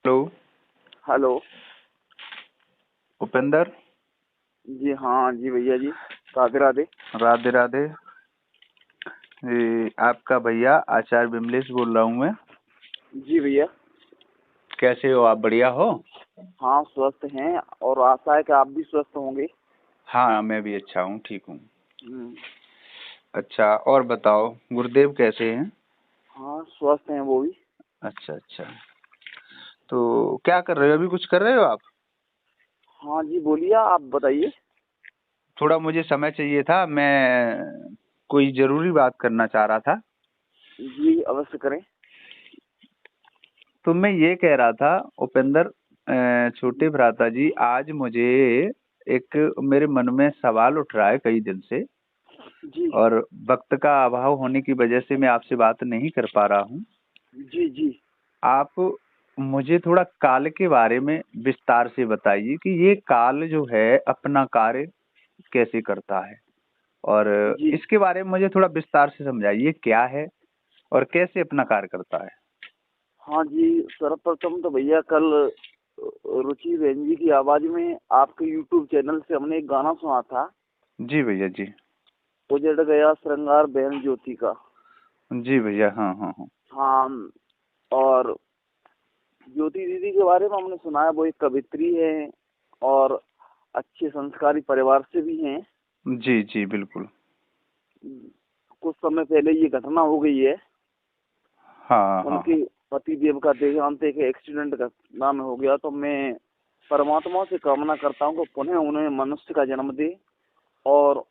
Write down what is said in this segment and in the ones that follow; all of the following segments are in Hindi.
हेलो। हेलो। उपेंद्र। जी हाँ जी भैया जी, राधे राधे। राधे राधे। आपका भैया आचार्य विमलेश बोल रहा हूँ मैं। जी भैया। कैसे हो आप? बढ़िया हो? हाँ स्वस्थ हैं और आशा है कि आप भी स्वस्थ होंगे। हाँ मैं भी अच्छा हूँ, ठीक हूँ। हम्म। अच्छा, और बताओ गुरुदेव कैसे हैं? हाँ स्वस्थ हैं वो भी। अच्छा अच्छा। तो क्या कर रहे हो? अभी कुछ कर रहे हो आप? हाँ जी बोलिए, आप बताइए। थोड़ा मुझे समय चाहिए था, मैं कोई जरूरी बात करना चाह रहा था। जी अवश्य करें। तो मैं ये कह रहा था उपेंद्र, छोटे भ्राता जी, आज मुझे एक मेरे मन में सवाल उठ रहा है कई दिन से, जी और वक्त का अभाव होने की वजह से मैं आपसे बात नहीं कर पा रहा हूँ। जी जी। आप मुझे थोड़ा काल के बारे में विस्तार से बताइए कि ये काल जो है अपना कार्य कैसे करता है, और जी इसके बारे में मुझे थोड़ा विस्तार से समझाइए क्या है और कैसे अपना कार्य करता है। हाँ जी, सर्वप्रथम तो भैया कल रुचि बहन जी की आवाज में आपके यूट्यूब चैनल से हमने एक गाना सुना था, जी भैया जी। उजड़ गया श्रृंगार बहन ज्योति का। जी भैया, हाँ हाँ हाँ। हाँ, और ज्योति दीदी के बारे में हमने सुना है, वो एक कवित्री है और अच्छे संस्कारी परिवार से भी हैं। जी जी बिल्कुल। कुछ समय पहले ये घटना हो गई है, हाँ हाँ उनके हाँ। पति देव का देहांत एक एक्सीडेंट घटना में हो गया। तो मैं परमात्मा से कामना करता हूँ कि पुनः उन्हें मनुष्य का जन्म दे और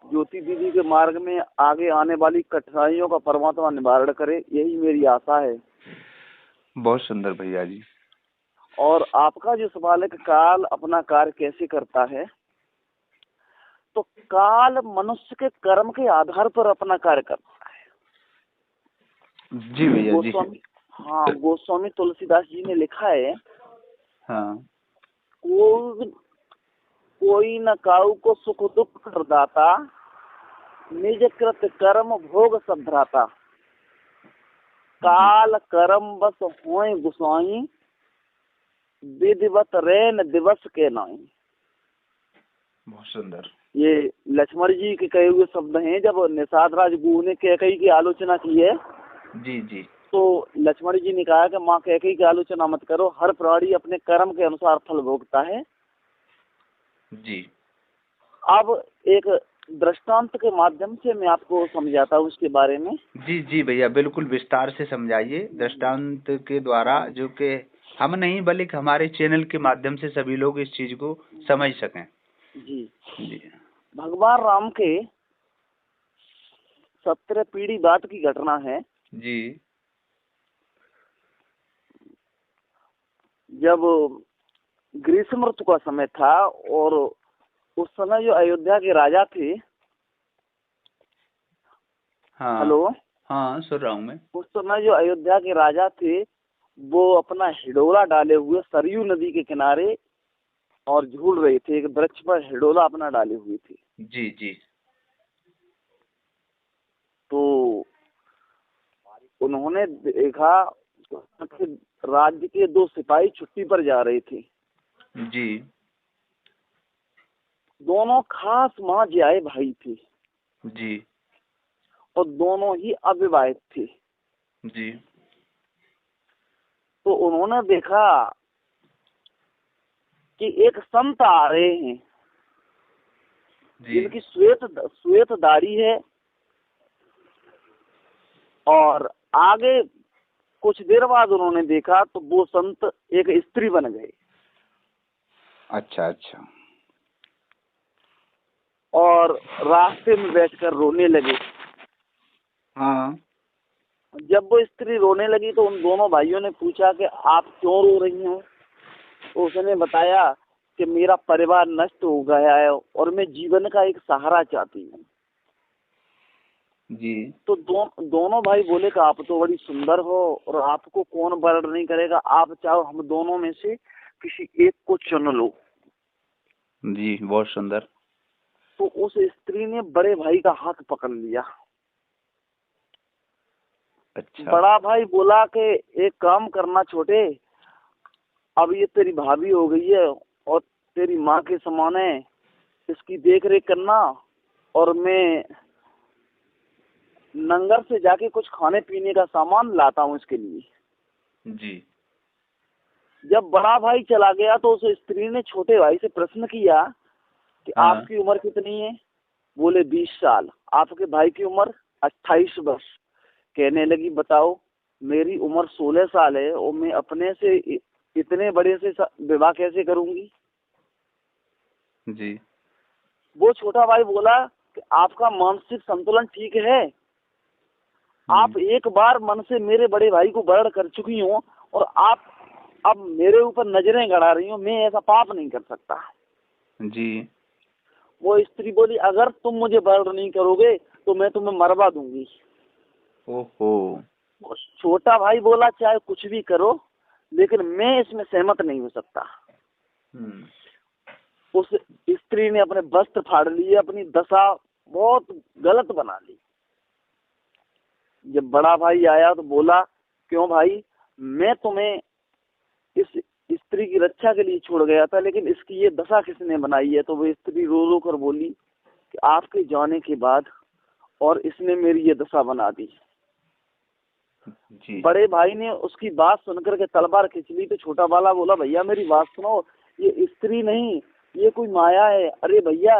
ज्योति दीदी के मार्ग में आगे आने वाली कठिनाइयों का परमात्मा निवारण करे, यही मेरी आशा है। बहुत सुंदर भैया जी। और आपका जो सवाल है कि काल अपना कार्य कैसे करता है, तो काल मनुष्य के कर्म के आधार पर अपना कार्य करता जी है। भैया जी। गोस्वामी, हाँ गोस्वामी तुलसीदास जी ने लिखा है, हाँ। कोई कोई न काऊ को सुख दुख कर दाता, निज कृत कर्म भोग सब भ्राता। जी। काल कर्म बस होए गुसाई, विधिवत रैन दिवस के नाई। बहुत सुंदर। ये लक्ष्मण जी के कहे हुए शब्द हैं। जब निषाद राज गुह ने कैकई की आलोचना की है, जी जी। तो लक्ष्मण जी ने कहा कि माँ कैकई की आलोचना मत करो, हर प्राणी अपने कर्म के अनुसार फल भोगता है। जी अब एक दृष्टांत के माध्यम से मैं आपको समझाता हूँ उसके बारे में। जी जी भैया, बिल्कुल विस्तार से समझाइए दृष्टांत के द्वारा, हाँ जो कि हम नहीं बल्कि हमारे चैनल के माध्यम से सभी लोग इस चीज को समझ सकें। जी। जी भगवान राम के 17 पीढ़ी बाद की घटना है। जी। जब ग्रीष्म ऋतु का समय था और उस समय जो अयोध्या के राजा थे, हाँ हेलो, हाँ, सुन रहा हूँ मैं। उस समय जो अयोध्या के राजा थे वो अपना हिडोला डाले हुए सरयू नदी के किनारे और झूल रहे थे। एक वृक्ष पर हिडोला अपना डाले हुए थे। जी जी। तो उन्होंने देखा कि राज्य के 2 सिपाही छुट्टी पर जा रहे थे। जी दोनों खास माँ जियाए भाई थे जी और दोनों ही अविवाहित थे। जी तो उन्होंने देखा कि एक संत आ रहे हैं जी। जिनकी श्वेत श्वेत दाढ़ी है, और आगे कुछ देर बाद उन्होंने देखा तो वो संत एक स्त्री बन गए अच्छा अच्छा। और रास्ते में बैठकर रोने लगे। हाँ। जब वो स्त्री रोने लगी तो उन दोनों भाइयों ने पूछा कि आप क्यों रो रही हैं। तो उसने बताया कि मेरा परिवार नष्ट हो गया है और मैं जीवन का एक सहारा चाहती हूँ। जी। तो दोनों भाई बोले कि आप तो बड़ी सुंदर हो और आपको कौन वर्ण नहीं करेगा, आप चाहो हम दोनों में से किसी एक को चुन लो। जी बहुत सुंदर। तो उस स्त्री ने बड़े भाई का हाथ पकड़ लिया। अच्छा। बड़ा भाई बोला कि एक काम करना छोटे, अब ये तेरी भाभी हो गई है और तेरी माँ के समान है, इसकी देख रेख करना, और मैं नंगर से जाके कुछ खाने पीने का सामान लाता हूँ इसके लिए। जी। जब बड़ा भाई चला गया तो उस स्त्री ने छोटे भाई से प्रश्न किया कि हाँ। आपकी उम्र कितनी है? बोले 20 साल। आपके भाई की उम्र 28 वर्ष। कहने लगी बताओ, मेरी उम्र 16 साल है और मैं अपने से इतने बड़े से विवाह कैसे करूंगी? जी। वो छोटा भाई बोला कि आपका मानसिक संतुलन ठीक है? आप एक बार मन से मेरे बड़े भाई को वर्ण कर चुकी हो और आप अब मेरे ऊपर नजरें गड़ा रही हो, मैं ऐसा पाप नहीं कर सकता। जी। वो स्त्री बोली अगर तुम मुझे वर्ण नहीं करोगे तो मैं तुम्हें मरवा दूंगी। ओहो। वो छोटा भाई बोला चाहे कुछ भी करो लेकिन मैं इसमें सहमत नहीं हो सकता। उस स्त्री ने अपने वस्त्र फाड़ लिए, अपनी दशा बहुत गलत बना ली। जब बड़ा भाई आया तो बोला क्यों भाई, मैं तुम्हें इस स्त्री की रक्षा के लिए छोड़ गया था, लेकिन इसकी ये दशा किसने बनाई है? तो वो स्त्री रो रो कर बोली कि आपके जाने के बाद और इसने मेरी ये दशा बना दी। जी। बड़े भाई ने उसकी बात सुनकर के तलवार खींच ली तो छोटा वाला बोला भैया मेरी बात सुनो, ये स्त्री नहीं, ये कोई माया है। अरे भैया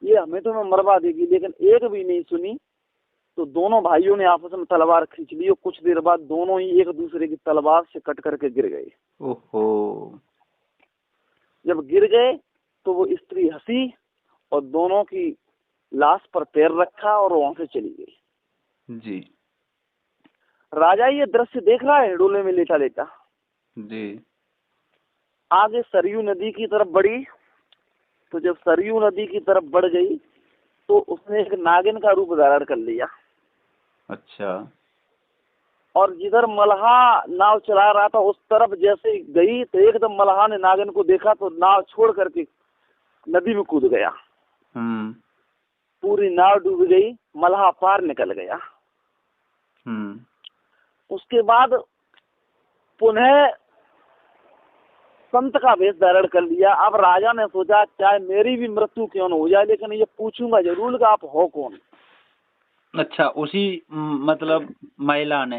ये हमें तो मरवा देगी, लेकिन एक भी नहीं सुनी। तो दोनों भाइयों ने आपस में तलवार खींच ली और कुछ देर बाद दोनों ही एक दूसरे की तलवार से कट करके गिर गए। ओहो। जब गिर गए तो वो स्त्री हंसी और दोनों की लाश पर पैर रखा और वहां से चली गई। जी। राजा ये दृश्य देख रहा है डोले में लेटा लेटा। जी। आगे सरयू नदी की तरफ बढ़ी, तो जब सरयू नदी की तरफ बढ़ गई तो उसने एक नागिन का रूप धारण कर लिया। अच्छा। और जिधर मल्हा नाव चला रहा था उस तरफ जैसे गई तो एकदम मल्हा ने नागिन को देखा तो नाव छोड़ करके नदी में कूद गया। पूरी नाव डूब गई, मल्हा पार निकल गया। उसके बाद पुनः संत का वेश धारण कर लिया। अब राजा ने सोचा चाहे मेरी भी मृत्यु क्यों न हो जाए लेकिन ये पूछूंगा जरूर कि आप हो कौन। अच्छा, उसी मतलब महिला ने?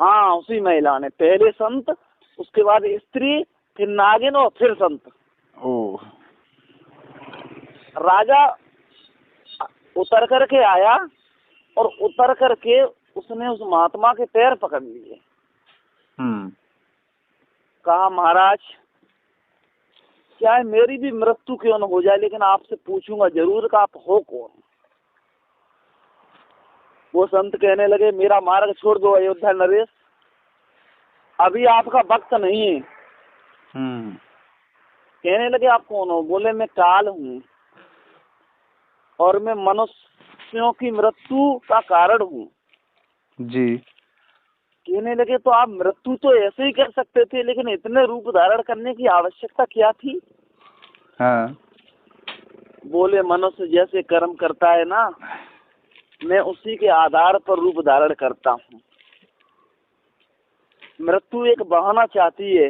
हाँ उसी महिला ने, पहले संत, उसके बाद स्त्री, फिर नागिन और फिर संत। ओह। राजा उतर करके आया और उतर करके उसने उस महात्मा के पैर पकड़ लिए। कहा महाराज चाहे मेरी भी मृत्यु क्यों न हो जाए लेकिन आपसे पूछूंगा जरूर कि आप हो कौन। वो संत कहने लगे मेरा मार्ग छोड़ दो अयोध्या नरेश, अभी आपका वक्त नहीं है। कहने लगे आप कौन हो? बोले मैं काल हूँ और मैं मनुष्यों की मृत्यु का कारण हूँ। जी। कहने लगे तो आप मृत्यु तो ऐसे ही कर सकते थे लेकिन इतने रूप धारण करने की आवश्यकता क्या थी? हाँ। बोले मनुष्य जैसे कर्म करता है ना, मैं उसी के आधार पर रूप धारण करता हूँ। मृत्यु एक बहाना चाहती है,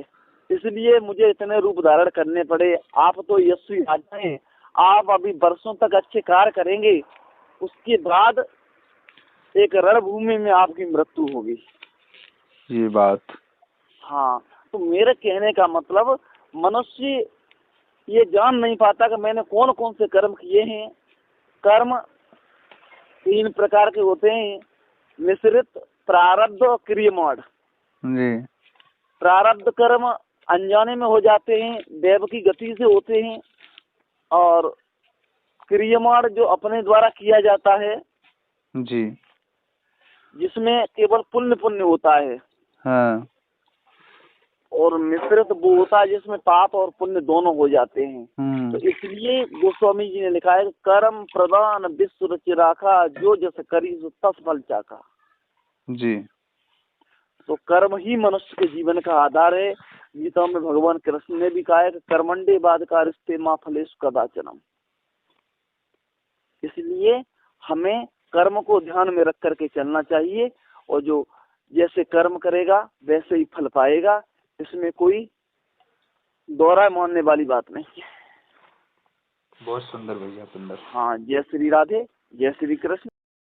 इसलिए मुझे इतने रूप धारण करने पड़े। आप तो यशस्वी राजा हैं, आप अभी वर्षों तक अच्छे कार्य करेंगे, उसके बाद एक रणभूमि में आपकी मृत्यु होगी। ये बात। हाँ, तो मेरे कहने का मतलब मनुष्य ये जान नहीं पाता कि मैंने कौन कौन से कर्म किए हैं। कर्म 3 प्रकार के होते हैं, मिश्रित, प्रारब्ध और क्रियमाण। जी। प्रारब्ध कर्म अनजाने में हो जाते हैं, दैव की गति से होते हैं, और क्रियमाण जो अपने द्वारा किया जाता है जी, जिसमें केवल पुण्य पुण्य होता है। हाँ। और मिश्रित वो होता है जिसमें पाप और पुण्य दोनों हो जाते हैं। तो इसलिए गोस्वामी जी ने लिखा है कर्म प्रदान विश्व रच राखा, जो जस करी सो तस फल चाखा। जी। तो कर्म ही मनुष्य के जीवन का आधार है। गीता में भगवान कृष्ण ने भी कहा है कि कर्मंडे बाद कारस्ते मां फलेषु कदाचनम। इसलिए हमें कर्म को ध्यान में रख करके चलना चाहिए, और जो जैसे कर्म करेगा वैसे ही फल पाएगा, इसमें कोई दोहराए मानने वाली बात नहीं। बहुत सुंदर भैया, सुंदर। हाँ, जय श्री राधे, जय श्री कृष्ण।